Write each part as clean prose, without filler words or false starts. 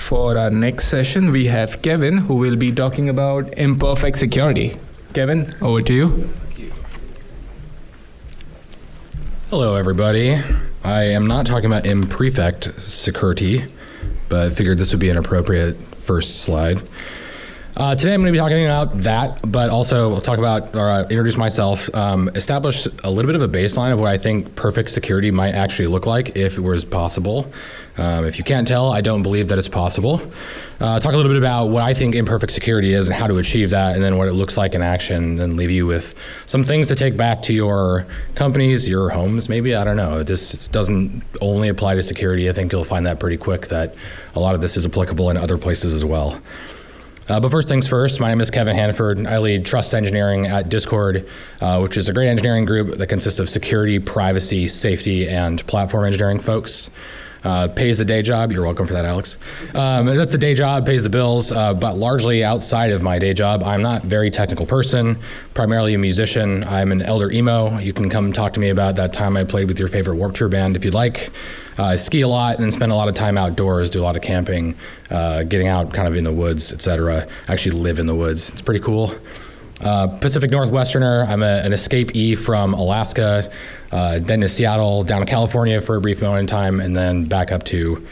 For our next session, we have Kevin, who will be talking about imperfect security. Kevin, over to you. Hello, everybody. I am not talking about Imperfect Security, but I figured this would be an appropriate first slide. Today I'm going to be talking about that, but also I'll talk about, or introduce myself, establish a little bit of a baseline of what I think perfect security might actually look like if it was possible. If you can't tell, I don't believe that it's possible. Talk a little bit about what I think imperfect security is and how to achieve that, and then what it looks like in action, and leave you with some things to take back to your companies, your homes, maybe. I don't know. This doesn't only apply to security. I think you'll find that pretty quick that a lot of this is applicable in other places as well. But first things first, my name is Kevin Hanaford. I lead trust engineering at Discord, which is a great engineering group that consists of security, privacy, safety, and platform engineering folks. Pays the day job. You're welcome for that, Alex. That's the day job, pays the bills, but largely outside of my day job, I'm not a very technical person, primarily a musician. I'm an elder emo. You can come talk to me about that time I played with your favorite Warped Tour band if you'd like. I ski a lot and spend a lot of time outdoors, do a lot of camping, getting out kind of in the woods, etc. I actually live in the woods. It's pretty cool. Pacific Northwesterner. I'm an escapee from Alaska, then to Seattle, down to California for a brief moment in time, and then back up to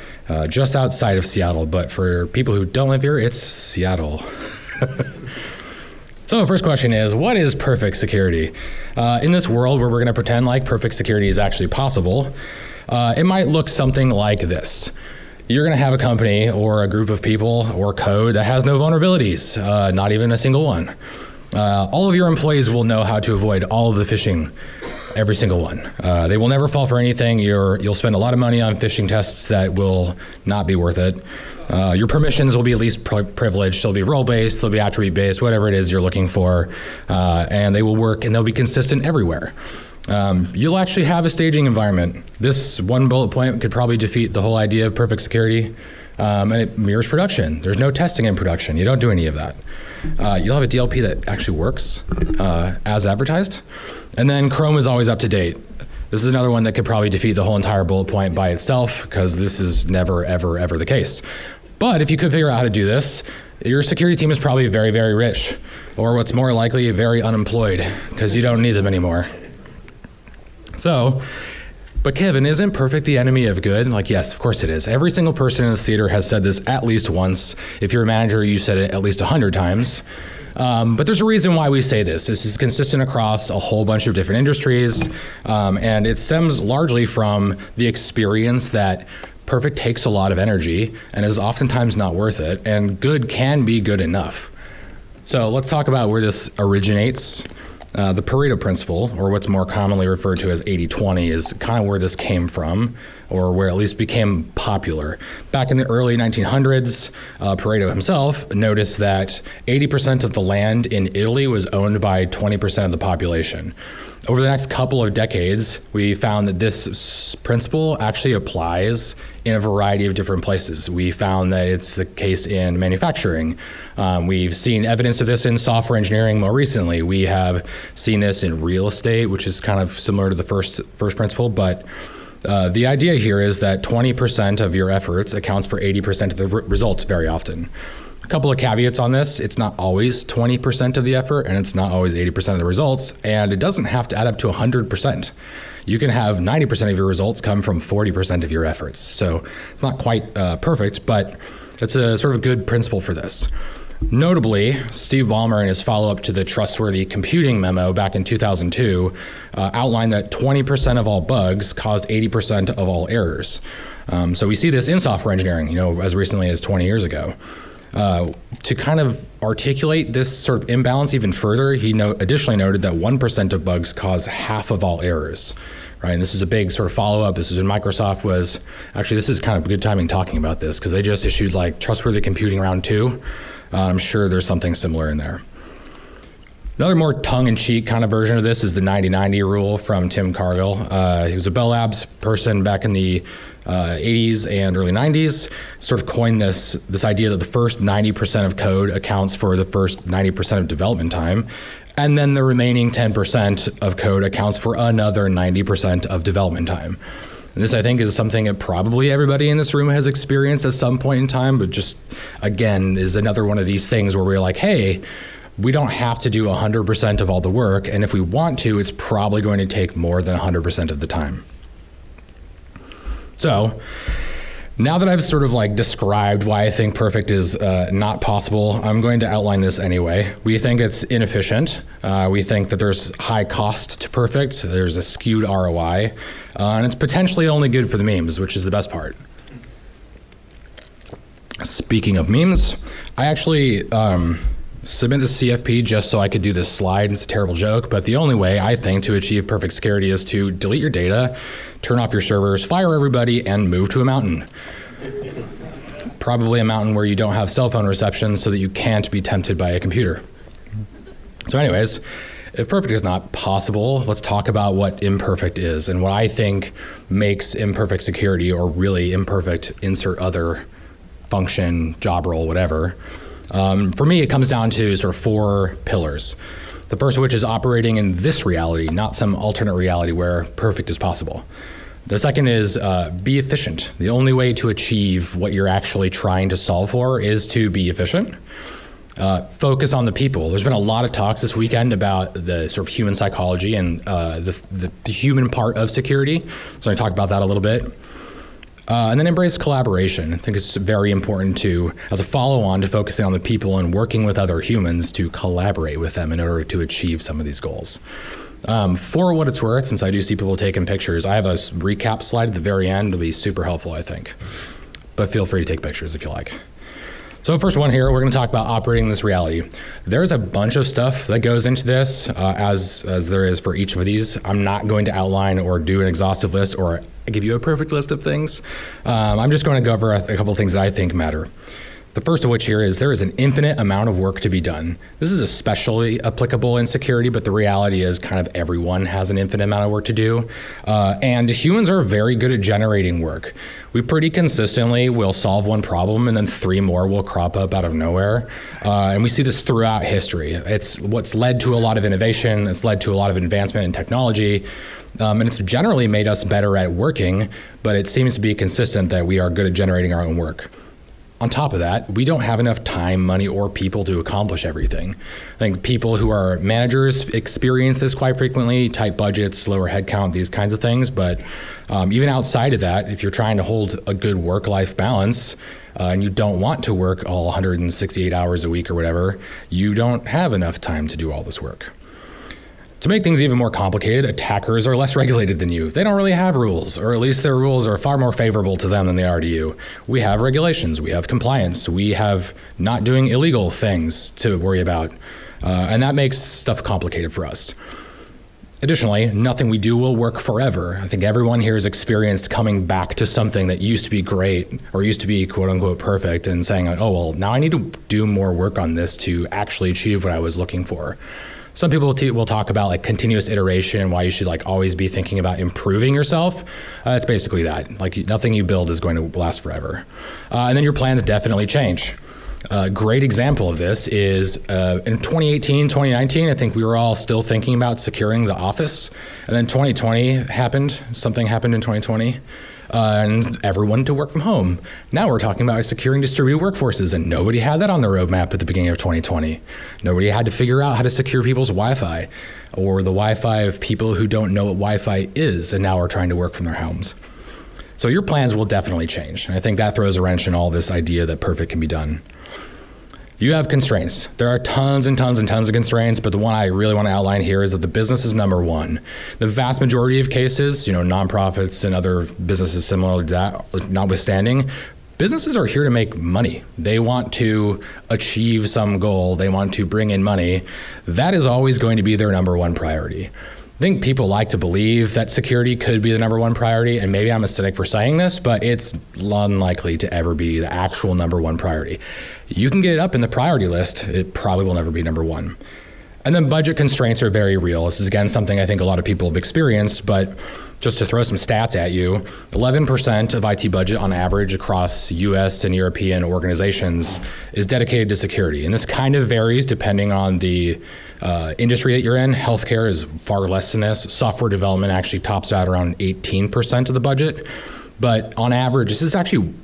just outside of Seattle. But for people who don't live here, it's Seattle. So first question is, what is perfect security? In this world where we're going to pretend like perfect security is actually possible, it might look something like this. You're going to have a company or a group of people or code that has no vulnerabilities, not even a single one. All of your employees will know how to avoid all of the phishing, every single one. They will never fall for anything. You'll spend a lot of money on phishing tests that will not be worth it. Your permissions will be at least privileged. They'll be role-based, they'll be attribute-based, whatever it is you're looking for, and they will work and they'll be consistent everywhere. You'll actually have a staging environment. This one bullet point could probably defeat the whole idea of perfect security, and it mirrors production. There's no testing in production. You don't do any of that. You'll have a DLP that actually works as advertised. And then Chrome is always up to date. This is another one that could probably defeat the whole entire bullet point by itself, because this is never, ever, ever the case. But if you could figure out how to do this, your security team is probably very, very rich, or what's more likely, very unemployed, because you don't need them anymore. So, but Kevin, isn't perfect the enemy of good? Like, yes, of course it is. Every single person in this theater has said this at least once. If you're a manager, you said it at least 100 times. But there's a reason why we say this. This is consistent across a whole bunch of different industries, and it stems largely from the experience that perfect takes a lot of energy and is oftentimes not worth it, and good can be good enough. So let's talk about where this originates. The Pareto principle, or what's more commonly referred to as 80-20, is kind of where this came from, or where at least became popular. Back in the early 1900s, Pareto himself noticed that 80% of the land in Italy was owned by 20% of the population. Over the next couple of decades, we found that this principle actually applies in a variety of different places. We found that it's the case in manufacturing. We've seen evidence of this in software engineering more recently. We have seen this in real estate, which is kind of similar to the first principle, but the idea here is that 20% of your efforts accounts for 80% of the results very often. A couple of caveats on this: it's not always 20% of the effort, and it's not always 80% of the results, and it doesn't have to add up to 100%. You can have 90% of your results come from 40% of your efforts. So it's not quite perfect, but it's a sort of good principle for this. Notably, Steve Ballmer, in his follow-up to the Trustworthy Computing memo back in 2002, outlined that 20% of all bugs caused 80% of all errors. So we see this in software engineering, as recently as 20 years ago. To kind of articulate this sort of imbalance even further, he additionally noted that 1% of bugs cause half of all errors, right? And this is a big sort of follow-up. This is when Microsoft was, actually this is kind of good timing talking about this, because they just issued like Trustworthy Computing Round 2. I'm sure there's something similar in there. Another more tongue-in-cheek kind of version of this is the 90-90 rule from Tim Cargill. He was a Bell Labs person back in the 80s and early 90s, sort of coined this idea that the first 90% of code accounts for the first 90% of development time, and then the remaining 10% of code accounts for another 90% of development time. And this, I think, is something that probably everybody in this room has experienced at some point in time, but just, again, is another one of these things where we're like, hey, we don't have to do 100% of all the work, and if we want to, it's probably going to take more than 100% of the time. So, now that I've sort of like described why I think perfect is not possible, I'm going to outline this anyway. We think it's inefficient. We think that there's high cost to perfect. There's a skewed ROI, and it's potentially only good for the memes, which is the best part. Speaking of memes, I actually submit the CFP just so I could do this slide. It's a terrible joke, but the only way I think to achieve perfect security is to delete your data, turn off your servers, fire everybody, and move to a mountain. Probably a mountain where you don't have cell phone reception so that you can't be tempted by a computer. So anyways, if perfect is not possible, let's talk about what imperfect is and what I think makes imperfect security, or really imperfect, insert other function, job role, whatever. For me, it comes down to sort of 4 pillars. The first of which is operating in this reality, not some alternate reality where perfect is possible. The second is be efficient. The only way to achieve what you're actually trying to solve for is to be efficient. Focus on the people. There's been a lot of talks this weekend about the sort of human psychology and the human part of security. So I'm going to talk about that a little bit. And then embrace collaboration. I think it's very important to, as a follow-on to focusing on the people and working with other humans, to collaborate with them in order to achieve some of these goals. For what it's worth, since I do see people taking pictures, I have a recap slide at the very end. It'll be super helpful, I think. But feel free to take pictures if you like. So first one here, we're going to talk about operating in this reality. There's a bunch of stuff that goes into this, as there is for each of these. I'm not going to outline or do an exhaustive list or give you a perfect list of things. I'm just going to go over a couple of things that I think matter. The first of which here is there is an infinite amount of work to be done. This is especially applicable in security, but the reality is kind of everyone has an infinite amount of work to do. And humans are very good at generating work. We pretty consistently will solve one problem and then 3 more will crop up out of nowhere. And we see this throughout history. It's what's led to a lot of innovation. It's led to a lot of advancement in technology. And it's generally made us better at working, but it seems to be consistent that we are good at generating our own work. On top of that, we don't have enough time, money, or people to accomplish everything. I think people who are managers experience this quite frequently, tight budgets, lower headcount, these kinds of things. But even outside of that, if you're trying to hold a good work-life balance and you don't want to work all 168 hours a week or whatever, you don't have enough time to do all this work. To make things even more complicated, attackers are less regulated than you. They don't really have rules, or at least their rules are far more favorable to them than they are to you. We have regulations, we have compliance, we have not doing illegal things to worry about, and that makes stuff complicated for us. Additionally, nothing we do will work forever. I think everyone here has experienced coming back to something that used to be great, or used to be quote unquote perfect, and saying, oh, well, now I need to do more work on this to actually achieve what I was looking for. Some people will talk about like continuous iteration and why you should like always be thinking about improving yourself. It's basically that. Like nothing you build is going to last forever. And then your plans definitely change. A great example of this is in 2018, 2019, I think we were all still thinking about securing the office. And then 2020 happened. Something happened in 2020. And everyone to work from home. Now we're talking about securing distributed workforces, and nobody had that on the roadmap at the beginning of 2020. Nobody had to figure out how to secure people's Wi-Fi, or the Wi-Fi of people who don't know what Wi-Fi is and now are trying to work from their homes. So your plans will definitely change. And I think that throws a wrench in all this idea that perfect can be done. You have constraints. There are tons and tons and tons of constraints, but the one I really want to outline here is that the business is number one. The vast majority of cases, nonprofits and other businesses similar to that notwithstanding, businesses are here to make money. They want to achieve some goal. They want to bring in money. That is always going to be their number one priority. I think people like to believe that security could be the number one priority, and maybe I'm a cynic for saying this, but it's unlikely to ever be the actual number one priority. You can get it up in the priority list, it probably will never be number one. And then budget constraints are very real. This is again something I think a lot of people have experienced, but Just to throw some stats at you, 11% of IT budget on average across US and European organizations is dedicated to security. And this kind of varies depending on the industry that you're in. Healthcare is far less than this. Software development actually tops out around 18% of the budget. But on average, this is actually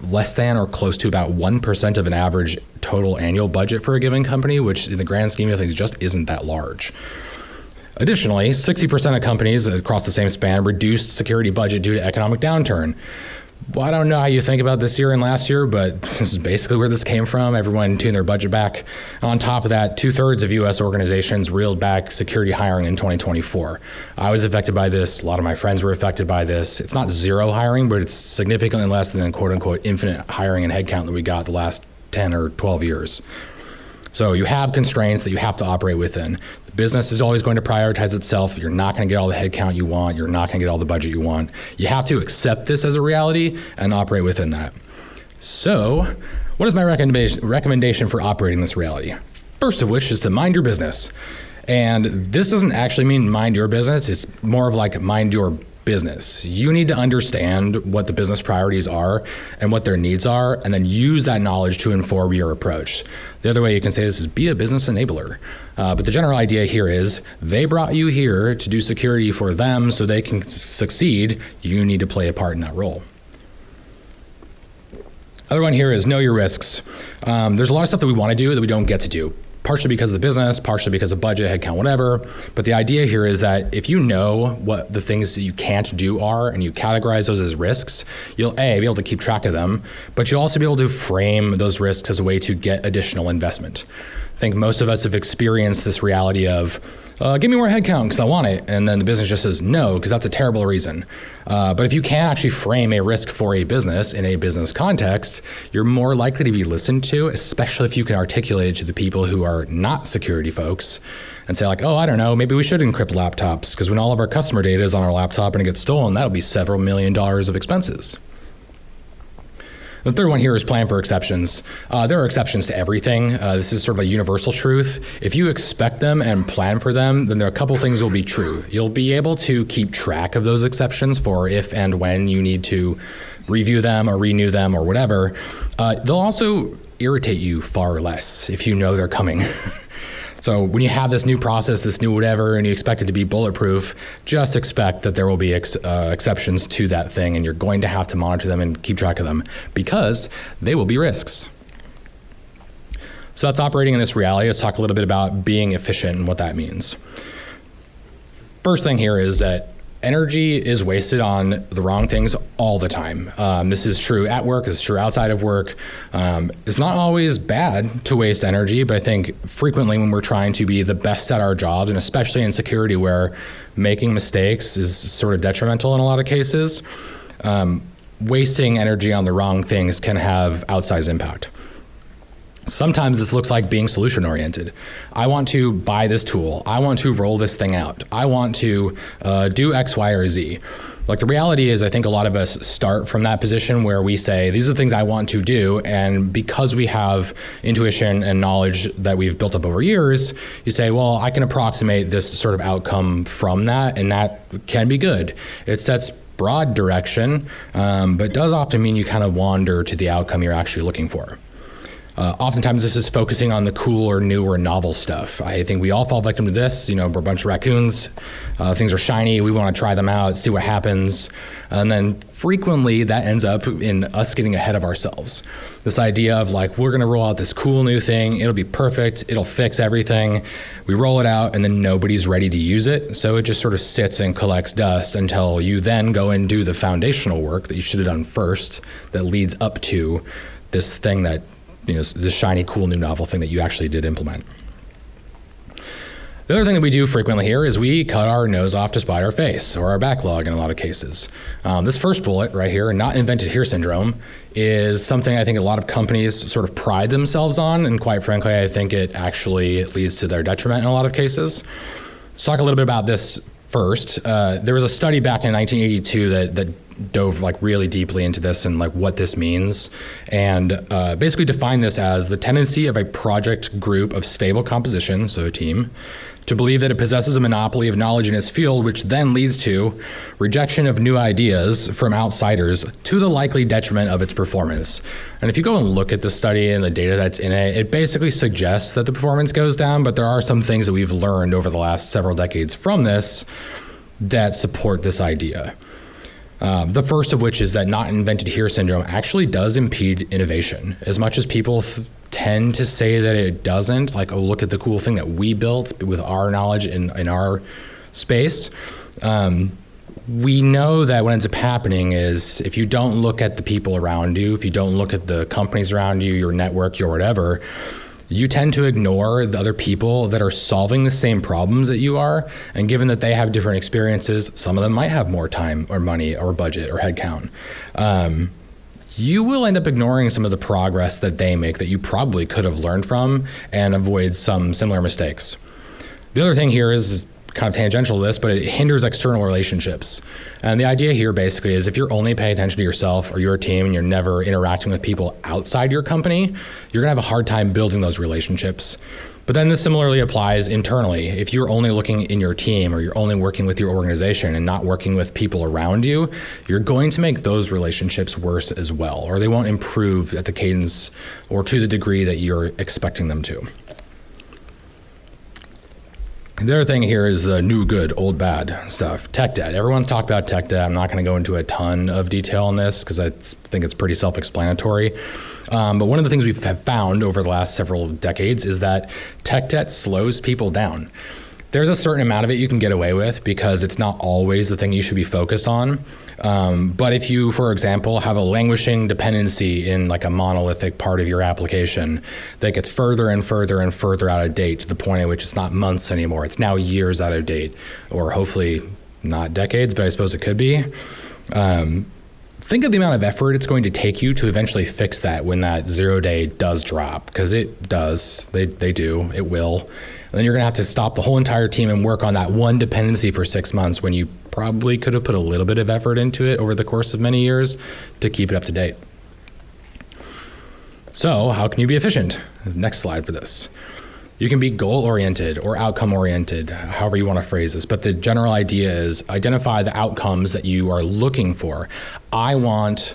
less than or close to about 1% of an average total annual budget for a given company, which in the grand scheme of things just isn't that large. Additionally, 60% of companies across the same span reduced security budget due to economic downturn. Well, I don't know how you think about this year and last year, but this is basically where this came from. Everyone tuned their budget back. On top of that, 2/3 of US organizations reeled back security hiring in 2024. I was affected by this. A lot of my friends were affected by this. It's not zero hiring, but it's significantly less than quote unquote infinite hiring and headcount that we got the last 10 or 12 years. So you have constraints that you have to operate within. The business is always going to prioritize itself. You're not going to get all the headcount you want. You're not going to get all the budget you want. You have to accept this as a reality and operate within that. So what is my recommendation for operating this reality? First of which is to mind your business. And this doesn't actually mean mind your business. It's more of like mind your business. You need to understand what the business priorities are and what their needs are, and then use that knowledge to inform your approach. The other way you can say this is be a business enabler. But the general idea here is they brought you here to do security for them so they can succeed. You need to play a part in that role. Other one here is know your risks. There's a lot of stuff that we want to do that we don't get to do. Partially because of the business, partially because of budget, headcount, whatever. But the idea here is that if you know what the things that you can't do are and you categorize those as risks, you'll be able to keep track of them, but you'll also be able to frame those risks as a way to get additional investment. I think most of us have experienced this reality of, give me more headcount because I want it. And then the business just says no, because that's a terrible reason. But if you can actually frame a risk for a business in a business context, you're more likely to be listened to, especially if you can articulate it to the people who are not security folks and say like, oh, I don't know, maybe we should encrypt laptops because when all of our customer data is on our laptop and it gets stolen, that'll be several $1 million of expenses. The third one here is plan for exceptions. There are exceptions to everything. This is sort of a universal truth. If you expect them and plan for them, then there are a couple things will be true. You'll be able to keep track of those exceptions for if and when you need to review them or renew them or whatever. They'll also irritate you far less if you know they're coming. So when you have this new process, this new whatever, and you expect it to be bulletproof, just expect that there will be exceptions to that thing, and you're going to have to monitor them and keep track of them because they will be risks. So that's operating in this reality. Let's talk a little bit about being efficient and what that means. First thing here is that energy is wasted on the wrong things all the time. This is true at work, this is true outside of work. It's not always bad to waste energy, but I think frequently when we're trying to be the best at our jobs, and especially in security where making mistakes is sort of detrimental in a lot of cases, wasting energy on the wrong things can have outsized impact. Sometimes this looks like being solution-oriented. I want to buy this tool. I want to roll this thing out. I want to do X, Y, or Z. Like the reality is I think a lot of us start from that position where we say, these are the things I want to do. And because we have intuition and knowledge that we've built up over years, you say, well, I can approximate this sort of outcome from that, and that can be good. It sets broad direction, but does often mean you kind of wander to the outcome you're actually looking for. Oftentimes this is focusing on the cool or new or novel stuff. I think we all fall victim to this. We're a bunch of raccoons. Things are shiny. We want to try them out, see what happens. And then frequently that ends up in us getting ahead of ourselves. This idea of like, we're going to roll out this cool new thing. It'll be perfect. It'll fix everything. We roll it out and then nobody's ready to use it. So it just sort of sits and collects dust until you then go and do the foundational work that you should have done first that leads up to this thing that this shiny, cool, new novel thing that you actually did implement. The other thing that we do frequently here is we cut our nose off to spite our face, or our backlog in a lot of cases. This first bullet right here, not invented here syndrome, is something I think a lot of companies sort of pride themselves on, and quite frankly, I think it actually leads to their detriment in a lot of cases. Let's talk a little bit about this first. There was a study back in 1982 that dove like really deeply into this and like what this means, and basically defined this as the tendency of a project group of stable composition, so a team, to believe that it possesses a monopoly of knowledge in its field, which then leads to rejection of new ideas from outsiders to the likely detriment of its performance. And if you go and look at the study and the data that's in it, it basically suggests that the performance goes down, but there are some things that we've learned over the last several decades from this that support this idea. The first of which is that not invented here syndrome actually does impede innovation. As much as people tend to say that it doesn't, like, oh, look at the cool thing that we built with our knowledge in our space. We know that what ends up happening is if you don't look at the people around you, if you don't look at the companies around you, your network, your whatever, you tend to ignore the other people that are solving the same problems that you are. And given that they have different experiences, some of them might have more time or money or budget or headcount. You will end up ignoring some of the progress that they make that you probably could have learned from and avoid some similar mistakes. The other thing here is kind of tangential to this, but it hinders external relationships. And the idea here basically is if you're only paying attention to yourself or your team and you're never interacting with people outside your company, you're gonna have a hard time building those relationships. But then this similarly applies internally. If you're only looking in your team or you're only working with your organization and not working with people around you, you're going to make those relationships worse as well, or they won't improve at the cadence or to the degree that you're expecting them to. The other thing here is the new good, old bad stuff. Tech debt. Everyone's talked about tech debt. I'm not going to go into a ton of detail on this because I think it's pretty self-explanatory. But one of the things we've found over the last several decades is that tech debt slows people down. There's a certain amount of it you can get away with because it's not always the thing you should be focused on. But if you, for example, have a languishing dependency in like a monolithic part of your application that gets further and further and further out of date to the point at which it's not months anymore, it's now years out of date, or hopefully not decades, but I suppose it could be. Think of the amount of effort it's going to take you to eventually fix that when that 0 day does drop, because it does, they do, it will. And then you're gonna have to stop the whole entire team and work on that one dependency for 6 months when you probably could have put a little bit of effort into it over the course of many years to keep it up to date. So how can you be efficient? Next slide for this. You can be goal-oriented or outcome-oriented, however you want to phrase this, but the general idea is identify the outcomes that you are looking for. I want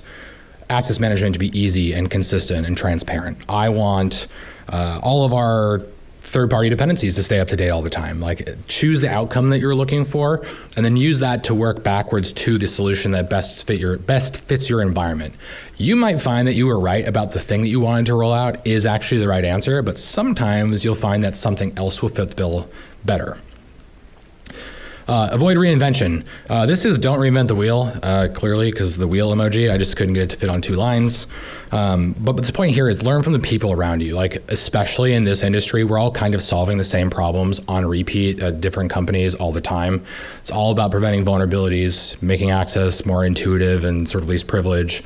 access management to be easy and consistent and transparent. I want all of our third-party dependencies to stay up to date all the time. Like, choose the outcome that you're looking for and then use that to work backwards to the solution that best fits your environment. You might find that you were right about the thing that you wanted to roll out is actually the right answer, but sometimes you'll find that something else will fit the bill better. Avoid reinvention. This is don't reinvent the wheel, clearly, because the wheel emoji, I just couldn't get it to fit on 2 lines. But the point here is learn from the people around you. Like, especially in this industry, we're all kind of solving the same problems on repeat at different companies all the time. It's all about preventing vulnerabilities, making access more intuitive and sort of least privilege,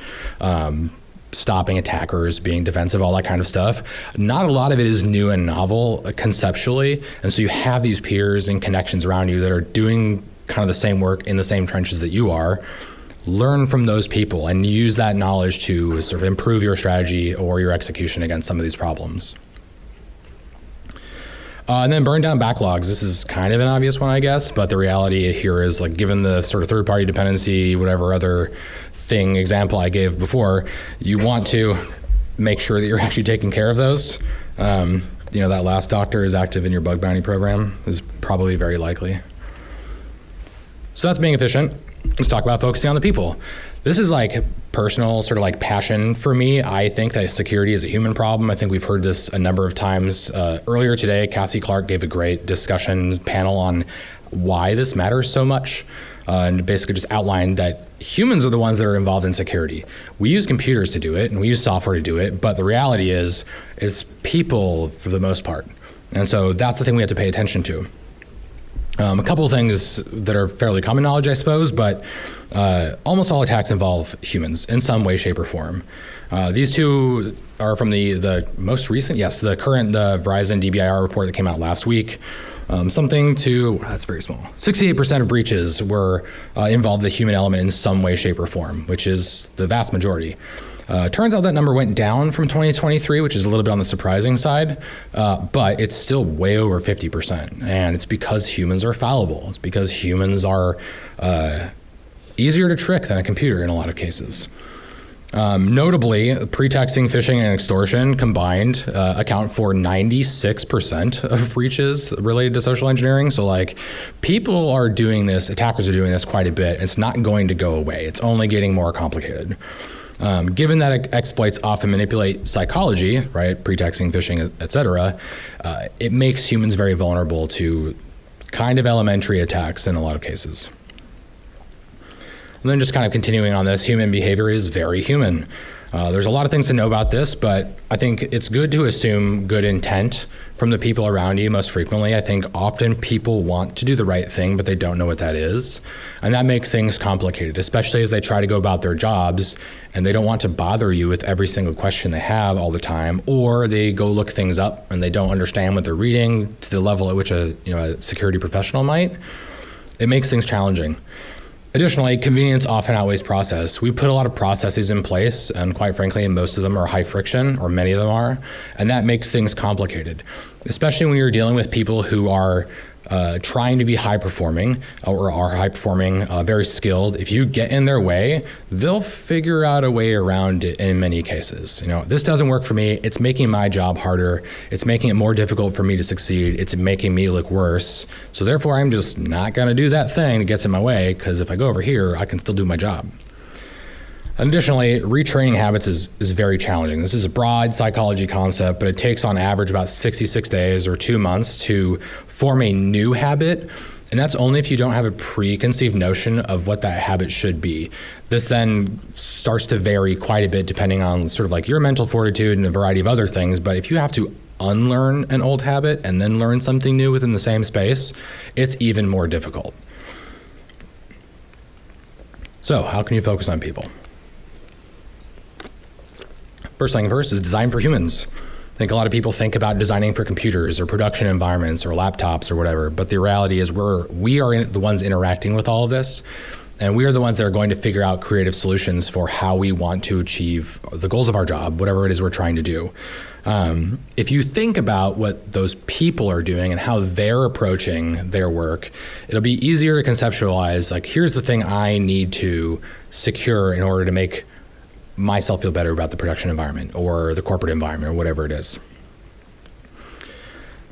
stopping attackers, being defensive, all that kind of stuff. Not a lot of it is new and novel conceptually, and so you have these peers and connections around you that are doing kind of the same work in the same trenches that you are. Learn from those people and use that knowledge to sort of improve your strategy or your execution against some of these problems. And then burn down backlogs. This is kind of an obvious one, I guess, but the reality here is, like, given the sort of third-party dependency, whatever other thing example I gave before, you want to make sure that you're actually taking care of those. That last doctor is active in your bug bounty program is probably very likely. So that's being efficient. Let's talk about focusing on the people. This is like personal sort of like passion for me. I think that security is a human problem. I think we've heard this a number of times. Earlier today, Cassie Clark gave a great discussion panel on why this matters so much, and basically just outlined that humans are the ones that are involved in security. We use computers to do it and we use software to do it, but the reality is it's people for the most part. And so that's the thing we have to pay attention to. A couple of things that are fairly common knowledge, I suppose, but almost all attacks involve humans in some way, shape, or form. These two are from the most recent, the current Verizon DBIR report that came out last week. That's very small. 68% of breaches were involved the human element in some way, shape, or form, which is the vast majority. Turns out that number went down from 2023, which is a little bit on the surprising side, but it's still way over 50%. And it's because humans are fallible. It's because humans are easier to trick than a computer in a lot of cases. Notably, pretexting, phishing, and extortion combined account for 96% of breaches related to social engineering. So like, people are doing this, attackers are doing this quite a bit. It's not going to go away. It's only getting more complicated. Given that exploits often manipulate psychology, right, pretexting, phishing, etc., it makes humans very vulnerable to kind of elementary attacks in a lot of cases. And then just kind of continuing on this, human behavior is very human. There's a lot of things to know about this, but I think it's good to assume good intent from the people around you most frequently. I think often people want to do the right thing, but they don't know what that is. And that makes things complicated, especially as they try to go about their jobs and they don't want to bother you with every single question they have all the time, or they go look things up and they don't understand what they're reading to the level at which a security professional might. It makes things challenging. Additionally, convenience often outweighs process. We put a lot of processes in place, and quite frankly, most of them are high friction, or many of them are, and that makes things complicated, especially when you're dealing with people who are trying to be high performing or are high performing, very skilled. If you get in their way, they'll figure out a way around it in many cases. This doesn't work for me. It's making my job harder. It's making it more difficult for me to succeed. It's making me look worse. So therefore, I'm just not going to do that thing that gets in my way, because if I go over here, I can still do my job. Additionally, retraining habits is very challenging. This is a broad psychology concept, but it takes on average about 66 days or 2 months to form a new habit. And that's only if you don't have a preconceived notion of what that habit should be. This then starts to vary quite a bit depending on sort of like your mental fortitude and a variety of other things. But if you have to unlearn an old habit and then learn something new within the same space, it's even more difficult. So how can you focus on people? First thing first is design for humans. I think a lot of people think about designing for computers or production environments or laptops or whatever, but the reality is we are the ones interacting with all of this, and we are the ones that are going to figure out creative solutions for how we want to achieve the goals of our job, whatever it is we're trying to do. If you think about what those people are doing and how they're approaching their work, it'll be easier to conceptualize, like, here's the thing I need to secure in order to make myself feel better about the production environment or the corporate environment or whatever it is.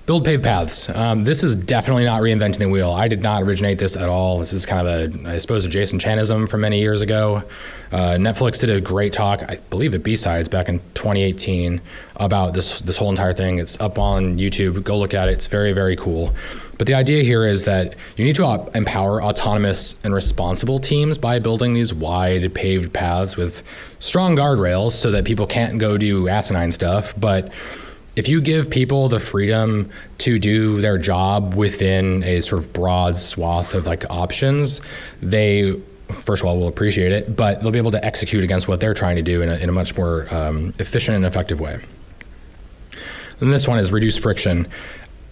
Build paved paths. This is definitely not reinventing the wheel. I did not originate this at all. This is kind of a Jason Chanism from many years ago. Netflix did a great talk, I believe at BSides back in 2018, about this whole entire thing. It's up on YouTube. Go look at it. It's very, very cool. But the idea here is that you need to empower autonomous and responsible teams by building these wide paved paths with strong guardrails so that people can't go do asinine stuff. But if you give people the freedom to do their job within a sort of broad swath of like options, they, first of all, will appreciate it, but they'll be able to execute against what they're trying to do in a much more efficient and effective way. And this one is reduce friction.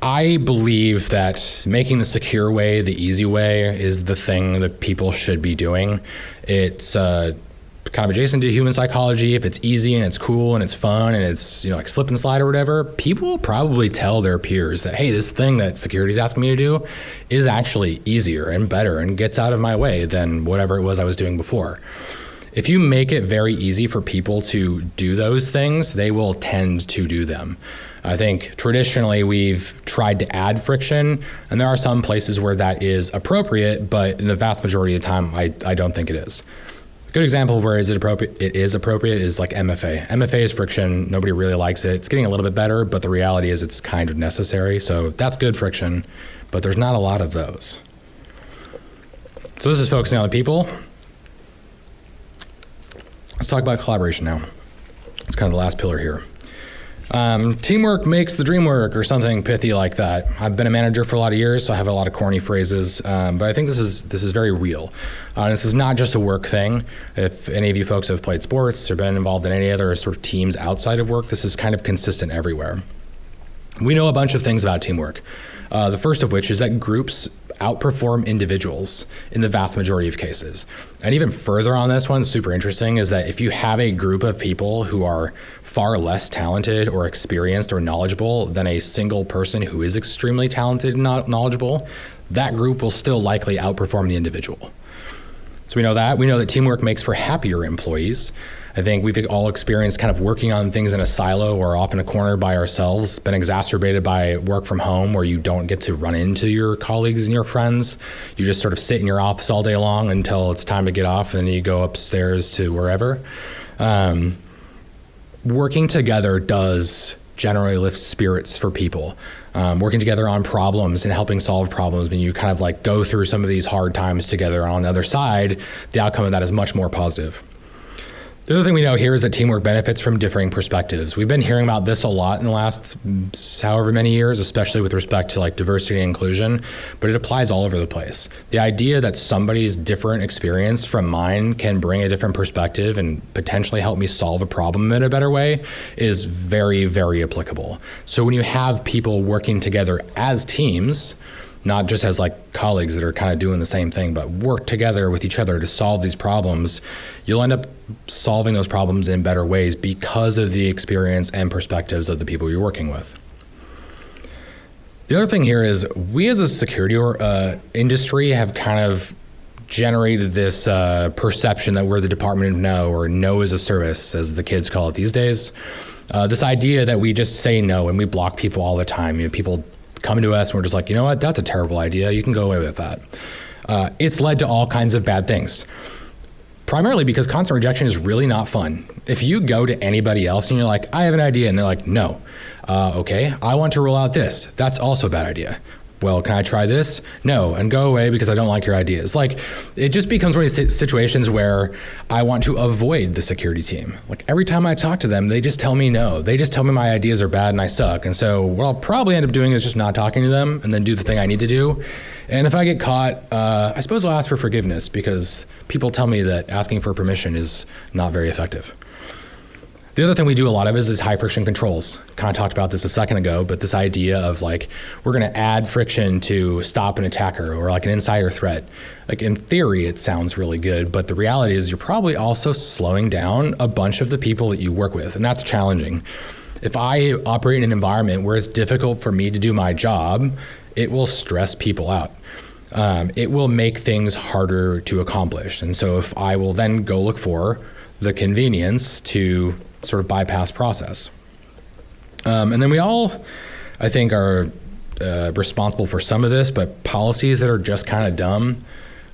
I believe that making the secure way the easy way is the thing that people should be doing. It's kind of adjacent to human psychology. If it's easy and it's cool and it's fun and it's like slip and slide or whatever, people will probably tell their peers that, hey, this thing that security is asking me to do is actually easier and better and gets out of my way than whatever it was I was doing before. If you make it very easy for people to do those things, they will tend to do them. I think traditionally we've tried to add friction, and there are some places where that is appropriate, but in the vast majority of the time, I don't think it is. A good example of where it is appropriate is like MFA. MFA is friction. Nobody really likes it. It's getting a little bit better, but the reality is it's kind of necessary. So that's good friction, but there's not a lot of those. So this is focusing on the people. Let's talk about collaboration now. It's kind of the last pillar here. Teamwork makes the dream work, or something pithy like that. I've been a manager for a lot of years, so I have a lot of corny phrases, but I think this is very real. This is not just a work thing. If any of you folks have played sports or been involved in any other sort of teams outside of work, this is kind of consistent everywhere. We know a bunch of things about teamwork. The first of which is that groups outperform individuals in the vast majority of cases. And even further on this one, super interesting, is that if you have a group of people who are far less talented or experienced or knowledgeable than a single person who is extremely talented and knowledgeable, that group will still likely outperform the individual. So we know that. We know that teamwork makes for happier employees. I think we've all experienced kind of working on things in a silo or off in a corner by ourselves. It's been exacerbated by work from home, where you don't get to run into your colleagues and your friends. You just sort of sit in your office all day long until it's time to get off, and then you go upstairs to wherever. Working together does generally lift spirits for people. Working together on problems and helping solve problems, when you kind of like go through some of these hard times together, on the other side, the outcome of that is much more positive. The other thing we know here is that teamwork benefits from differing perspectives. We've been hearing about this a lot in the last however many years, especially with respect to like diversity and inclusion, but it applies all over the place. The idea that somebody's different experience from mine can bring a different perspective and potentially help me solve a problem in a better way is very, very applicable. So when you have people working together as teams, not just as like colleagues that are kind of doing the same thing, but work together with each other to solve these problems, you'll end up solving those problems in better ways because of the experience and perspectives of the people you're working with. The other thing here is we as a security industry have kind of generated this perception that we're the Department of No, or no as a service, as the kids call it these days. This idea that we just say no and we block people all the time. You know, people come to us and we're just like, you know what, that's a terrible idea. You can go away with that. It's led to all kinds of bad things. Primarily because constant rejection is really not fun. If you go to anybody else and you're like, I have an idea, and they're like, no. Okay, I want to roll out this. That's also a bad idea. Well, can I try this? No, and go away because I don't like your ideas. Like, it just becomes one of these situations where I want to avoid the security team. Like, every time I talk to them, they just tell me no. They just tell me my ideas are bad and I suck. And so what I'll probably end up doing is just not talking to them and then do the thing I need to do. And if I get caught, I suppose I'll ask for forgiveness, because people tell me that asking for permission is not very effective. The other thing we do a lot of is high friction controls. Kind of talked about this a second ago, but this idea of like, we're going to add friction to stop an attacker or like an insider threat. Like, in theory, it sounds really good, but the reality is you're probably also slowing down a bunch of the people that you work with, and that's challenging. If I operate in an environment where it's difficult for me to do my job, it will stress people out. It will make things harder to accomplish. And so if I will then go look for the convenience to sort of bypass process. And then we all, I think, are responsible for some of this, but policies that are just kind of dumb.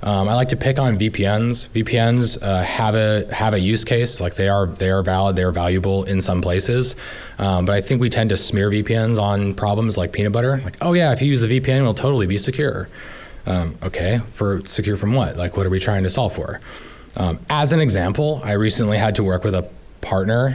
I like to pick on VPNs. VPNs have a use case. Like, they are valid, they are valuable in some places. But I think we tend to smear VPNs on problems like peanut butter. Like, oh yeah, if you use the VPN, it'll totally be secure. Okay, for secure from what? Like, what are we trying to solve for? As an example, I recently had to work with a partner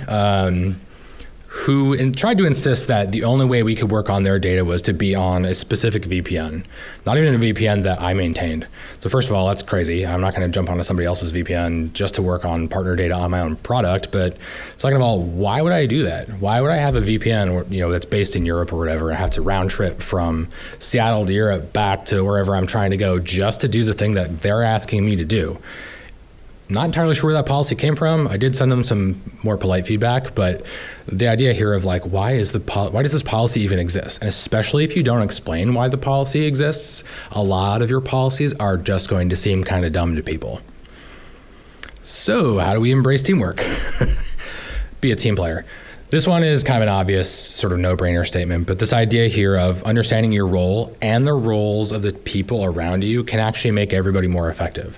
who tried to insist that the only way we could work on their data was to be on a specific VPN, not even a VPN that I maintained. So first of all, that's crazy. I'm not going to jump onto somebody else's VPN just to work on partner data on my own product. But second of all, why would I do that? Why would I have a VPN, that's based in Europe or whatever, and have to round trip from Seattle to Europe back to wherever I'm trying to go just to do the thing that they're asking me to do? Not entirely sure where that policy came from. I did send them some more polite feedback, but the idea here of like, why does this policy even exist? And especially if you don't explain why the policy exists, a lot of your policies are just going to seem kind of dumb to people. So how do we embrace teamwork? Be a team player. This one is kind of an obvious sort of no-brainer statement, but this idea here of understanding your role and the roles of the people around you can actually make everybody more effective.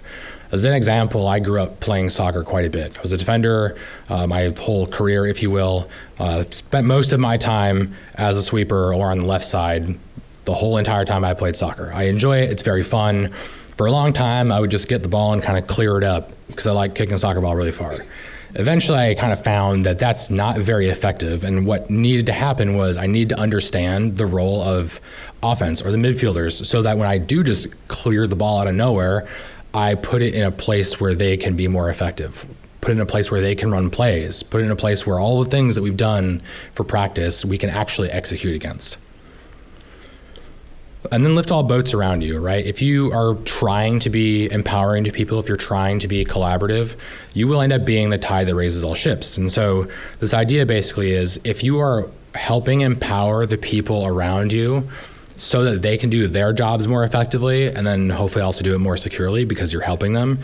As an example, I grew up playing soccer quite a bit. I was a defender my whole career, if you will. Spent most of my time as a sweeper or on the left side the whole entire time I played soccer. I enjoy it. It's very fun. For a long time, I would just get the ball and kind of clear it up because I like kicking a soccer ball really far. Eventually, I kind of found that that's not very effective, and what needed to happen was I needed to understand the role of offense or the midfielders so that when I do just clear the ball out of nowhere, I put it in a place where they can be more effective, put it in a place where they can run plays, put it in a place where all the things that we've done for practice we can actually execute against. And then lift all boats around you, right? If you are trying to be empowering to people, if you're trying to be collaborative, you will end up being the tide that raises all ships. And so this idea basically is if you are helping empower the people around you so that they can do their jobs more effectively, and then hopefully also do it more securely because you're helping them,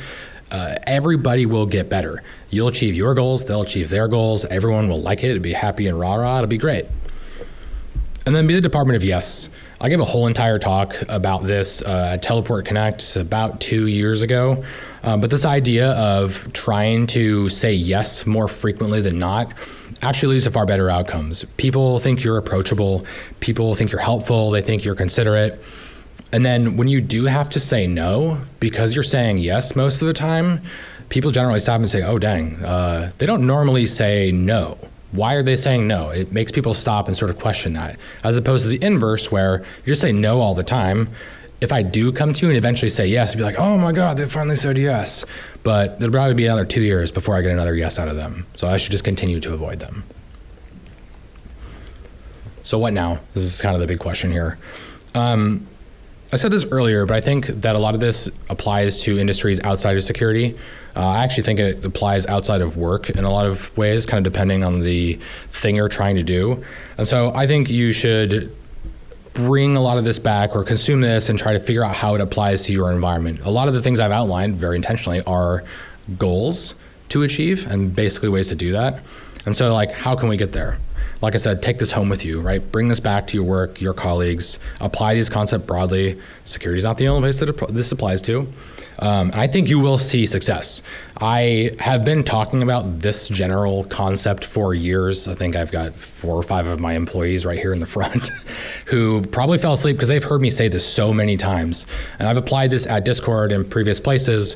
everybody will get better. You'll achieve your goals, they'll achieve their goals, everyone will like it, it'll be happy and rah-rah, it'll be great. And then be the Department of Yes. I gave a whole entire talk about this at Teleport Connect about 2 years ago. But this idea of trying to say yes more frequently than not actually leads to far better outcomes. People think you're approachable. People think you're helpful. They think you're considerate. And then when you do have to say no, because you're saying yes most of the time, people generally stop and say, oh, dang, they don't normally say no. Why are they saying no? It makes people stop and sort of question that, as opposed to the inverse where you just say no all the time. If I do come to you and eventually say yes, you'd be like, oh my God, they finally said yes. But it'll probably be another 2 years before I get another yes out of them. So I should just continue to avoid them. So what now? This is kind of the big question here. I said this earlier, but I think that a lot of this applies to industries outside of security. I actually think it applies outside of work in a lot of ways, kind of depending on the thing you're trying to do. And so I think you should bring a lot of this back or consume this and try to figure out how it applies to your environment. A lot of the things I've outlined very intentionally are goals to achieve and basically ways to do that. And so like, how can we get there? Like I said, take this home with you, right? Bring this back to your work, your colleagues, apply these concepts broadly. Security is not the only place that this applies to. I think you will see success. I have been talking about this general concept for years. I think I've got 4 or 5 of my employees right here in the front who probably fell asleep because they've heard me say this so many times. And I've applied this at Discord and previous places.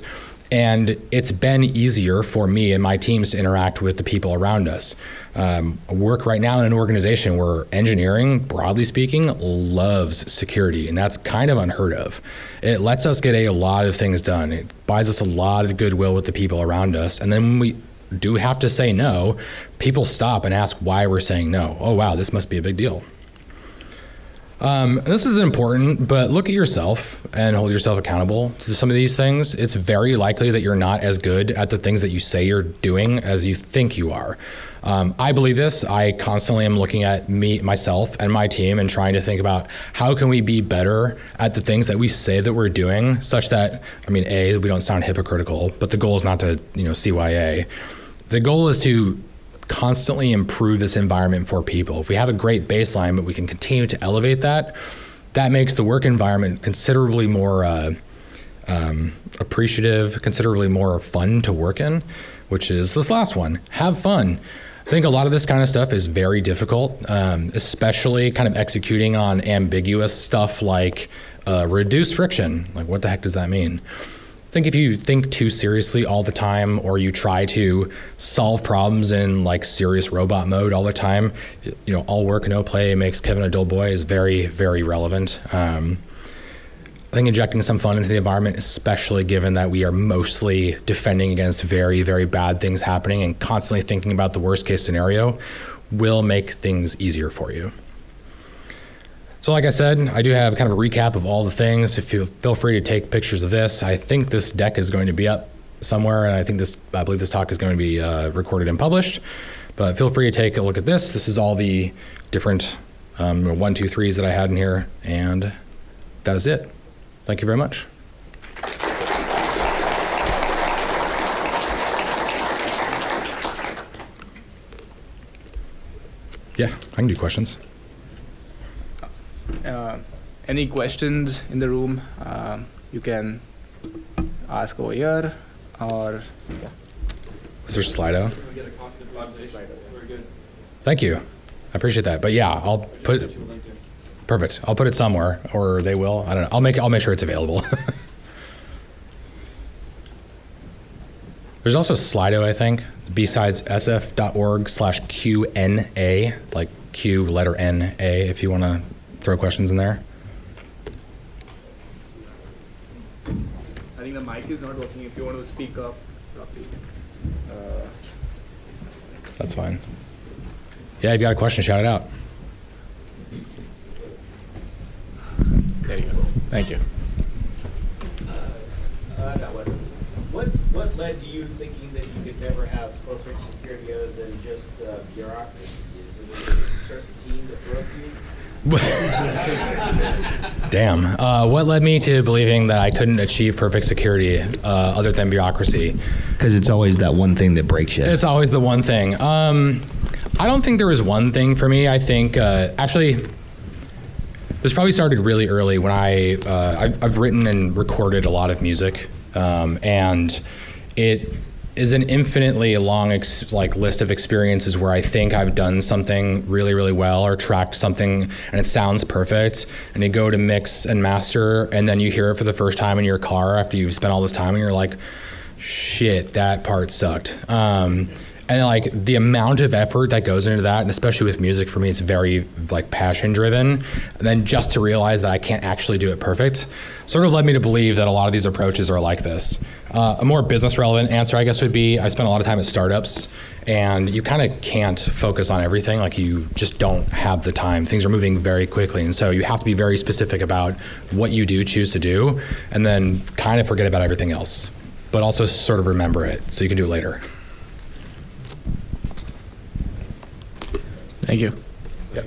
And it's been easier for me and my teams to interact with the people around us. I work right now in an organization where engineering, broadly speaking, loves security, and that's kind of unheard of. It lets us get a lot of things done. It buys us a lot of goodwill with the people around us. And then when we do have to say no, people stop and ask why we're saying no. Oh, wow, this must be a big deal. This is important, but look at yourself and hold yourself accountable to some of these things. It's very likely that you're not as good at the things that you say you're doing as you think you are. I believe this. I constantly am looking at myself and my team and trying to think about how can we be better at the things that we say that we're doing such that, A, we don't sound hypocritical, but the goal is not to, CYA. The goal is to constantly improve this environment for people. If we have a great baseline, but we can continue to elevate that, that makes the work environment considerably more appreciative, considerably more fun to work in, which is this last one, have fun. I think a lot of this kind of stuff is very difficult, especially kind of executing on ambiguous stuff like reduce friction. Like, what the heck does that mean? I think if you think too seriously all the time, or you try to solve problems in like serious robot mode all the time, all work, no play makes Kevin a dull boy is very, very relevant. I think injecting some fun into the environment, especially given that we are mostly defending against very, very bad things happening and constantly thinking about the worst case scenario, will make things easier for you. So like I said, I do have kind of a recap of all the things. If you feel free to take pictures of this. I think this deck is going to be up somewhere, and I believe this talk is going to be recorded and published. But feel free to take a look at this. This is all the different 1, 2, 3s that I had in here, and that is it. Thank you very much. Yeah, I can do questions. Any questions in the room? You can ask over here, or Is there Slido? Can we get a copy of the presentation? Very good. Thank you. I appreciate that. But yeah, I'll put. Perfect. I'll put it somewhere, or they will. I don't know. I'll make sure it's available. There's also Slido, I think. BSidesSF.org/QNA, like Q letter NA, if you want to throw questions in there. I think the mic is not working. If you want to speak up properly. That's fine. Yeah, if you got a question, shout it out. There you Thank you. I got one. What led to you thinking that you could never have perfect security other than just bureaucracy? Is it a certain team that broke you? Damn. What led me to believing that I couldn't achieve perfect security other than bureaucracy? Because it's always that one thing that breaks you. It's always the one thing. I don't think there was one thing for me. I think actually, this probably started really early when I've written and recorded a lot of music, and it is an infinitely long list of experiences where I think I've done something really, really well or tracked something and it sounds perfect, and you go to mix and master and then you hear it for the first time in your car after you've spent all this time and you're like, shit, that part sucked. And like the amount of effort that goes into that, and especially with music for me, it's very like passion driven. And then just to realize that I can't actually do it perfect sort of led me to believe that a lot of these approaches are like this. A more business relevant answer, I guess, would be I spent a lot of time at startups, and you kind of can't focus on everything. Like you just don't have the time. Things are moving very quickly. And so you have to be very specific about what you do choose to do, and then kind of forget about everything else, but also sort of remember it so you can do it later. Thank you. Yep.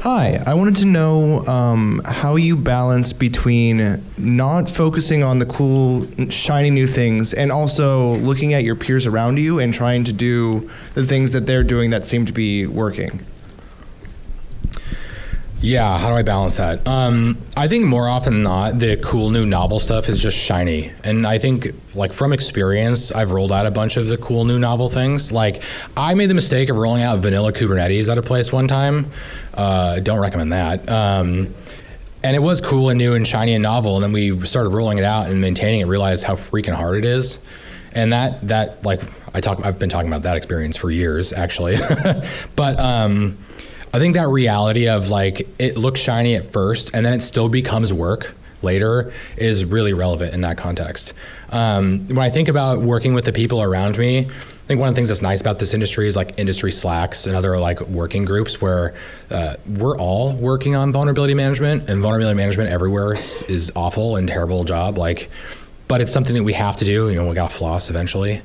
Hi, I wanted to know how you balance between not focusing on the cool, shiny new things and also looking at your peers around you and trying to do the things that they're doing that seem to be working. Yeah, how do I balance that? I think more often than not, the cool new novel stuff is just shiny. And I think, like, from experience, I've rolled out a bunch of the cool new novel things. Like, I made the mistake of rolling out vanilla Kubernetes at a place one time. Don't recommend that. And it was cool and new and shiny and novel. And then we started rolling it out and maintaining it, realized how freaking hard it is. And that like, I've been talking about that experience for years, actually. But, I think that reality of like it looks shiny at first and then it still becomes work later is really relevant in that context. When I think about working with the people around me, I think one of the things that's nice about this industry is like industry Slacks and other like working groups where we're all working on vulnerability management, and vulnerability management everywhere is awful and terrible job. Like, but it's something that we have to do. You know, we got to floss eventually.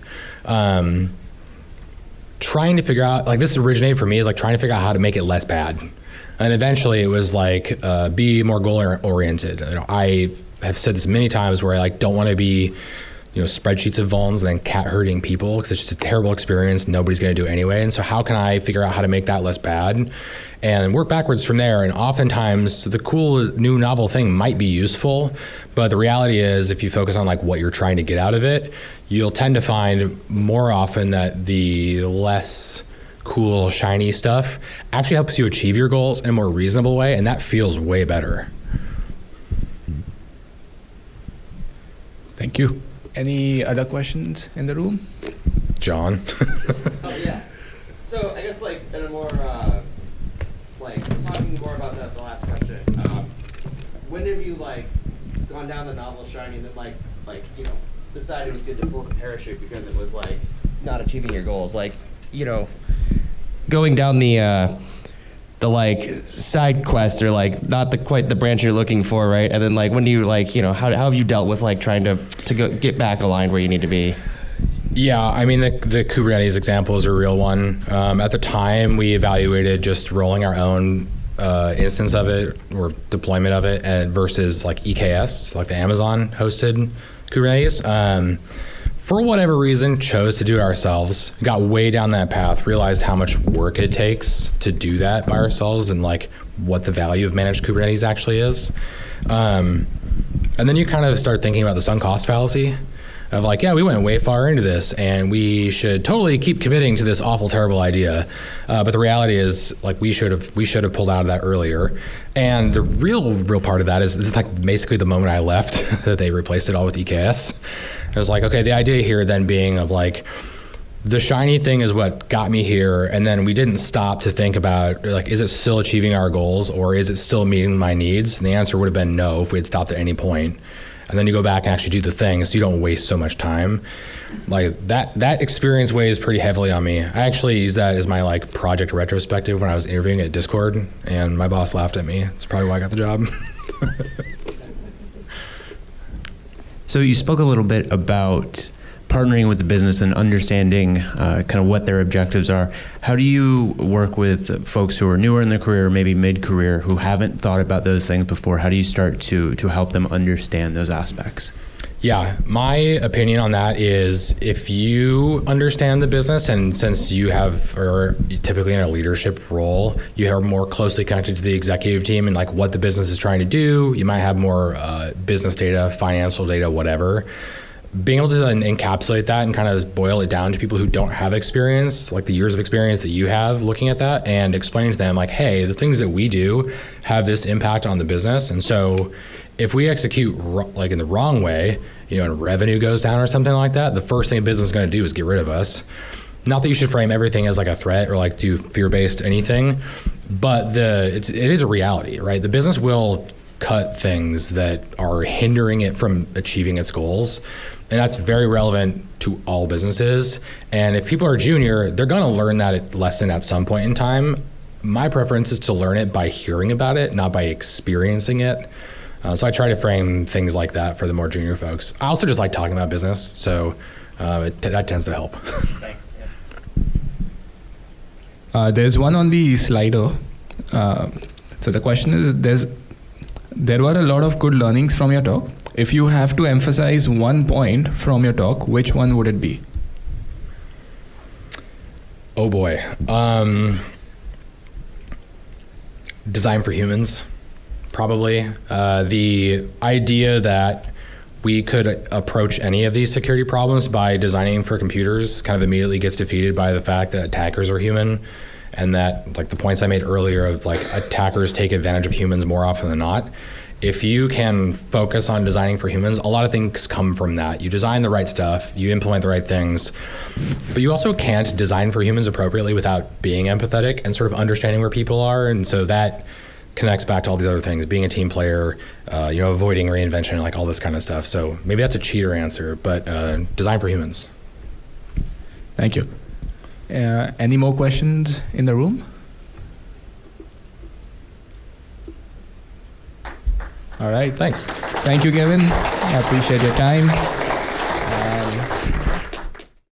Trying to figure out, like, this originated for me is like trying to figure out how to make it less bad. And eventually it was like, be more goal oriented. You know, I have said this many times where I like don't want to be, you know, spreadsheets of vulns and then cat herding people, because it's just a terrible experience. Nobody's going to do it anyway. And so how can I figure out how to make that less bad and work backwards from there? And oftentimes the cool new novel thing might be useful, but the reality is if you focus on like what you're trying to get out of it, you'll tend to find more often that the less cool, shiny stuff actually helps you achieve your goals in a more reasonable way, and that feels way better. Thank you. Any other questions in the room? John? Oh, yeah. So I guess like in a more, like talking more about that, the last question, when have you like gone down the novel shiny and then like, you know, decided it was good to pull the parachute because it was like not achieving your goals, like, you know, going down the like side quest or like not quite the branch you're looking for, right? And then like when do you like, you know, how have you dealt with like trying to get back aligned where you need to be? Yeah, I mean, the Kubernetes example is a real one. At the time, we evaluated just rolling our own instance of it or deployment of it versus like EKS, like the Amazon hosted Kubernetes. For whatever reason, chose to do it ourselves, got way down that path, realized how much work it takes to do that by ourselves and like what the value of managed Kubernetes actually is. And then you kind of start thinking about the sunk cost fallacy of like, yeah, we went way far into this and we should totally keep committing to this awful, terrible idea. But the reality is like we should have pulled out of that earlier. And the real part of that is like basically the moment I left that they replaced it all with EKS. It was like, okay, the idea here then being of like, the shiny thing is what got me here, and then we didn't stop to think about like, is it still achieving our goals or is it still meeting my needs? And the answer would have been no if we had stopped at any point. and then you go back and actually do the thing so you don't waste so much time. Like that experience weighs pretty heavily on me. I actually use that as my like project retrospective when I was interviewing at Discord, and my boss laughed at me. That's probably why I got the job. So you spoke a little bit about partnering with the business and understanding kind of what their objectives are. How do you work with folks who are newer in their career, maybe mid-career, who haven't thought about those things before? How do you start to help them understand those aspects? Yeah, my opinion on that is if you understand the business, and since you are typically in a leadership role, you are more closely connected to the executive team and like what the business is trying to do. You might have more business data, financial data, whatever. Being able to then encapsulate that and kind of boil it down to people who don't have experience, like the years of experience that you have looking at that, and explaining to them like, hey, the things that we do have this impact on the business. And so if we execute like in the wrong way, and revenue goes down or something like that, the first thing a business is going to do is get rid of us. Not that you should frame everything as like a threat or like do fear-based anything, but it is a reality, right? The business will cut things that are hindering it from achieving its goals. And that's very relevant to all businesses. And if people are junior, they're going to learn that lesson at some point in time. My preference is to learn it by hearing about it, not by experiencing it. So I try to frame things like that for the more junior folks. I also just like talking about business, so that tends to help. Thanks. There's one on the Slido. So the question is, there were a lot of good learnings from your talk. If you have to emphasize one point from your talk, which one would it be? Oh boy. Design for humans. Probably. The idea that we could approach any of these security problems by designing for computers kind of immediately gets defeated by the fact that attackers are human, and that like the points I made earlier of like attackers take advantage of humans more often than not. If you can focus on designing for humans, a lot of things come from that. You design the right stuff, you implement the right things, but you also can't design for humans appropriately without being empathetic and sort of understanding where people are. And so that connects back to all these other things, being a team player, avoiding reinvention, like all this kind of stuff. So maybe that's a cheater answer, but design for humans. Thank you. Any more questions in the room? All right. Thanks. Thank you, Kevin. I appreciate your time.